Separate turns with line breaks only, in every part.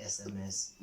SMS.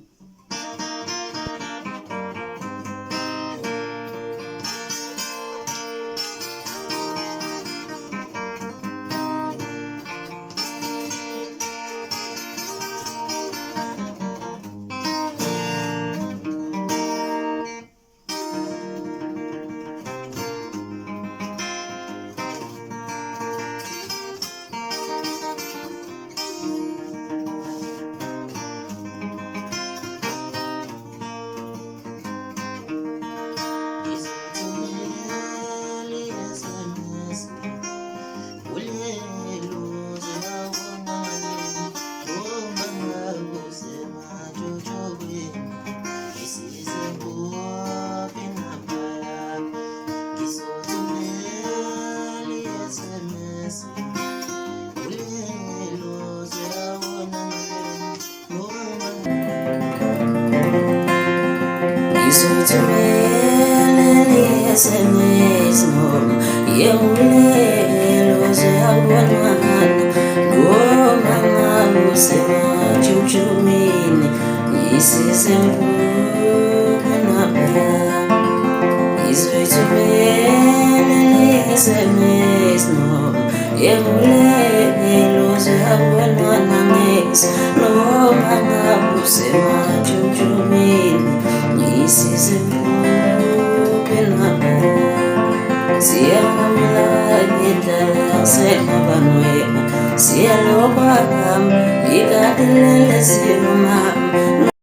SMS no yewulelo zawona ngoma ngusema mjolisi cishezimnike SMS no yewulelo zawona ngoma ngusema mjolisi Siyamila bedlala senabanoema siyalobam ikadilele siyumam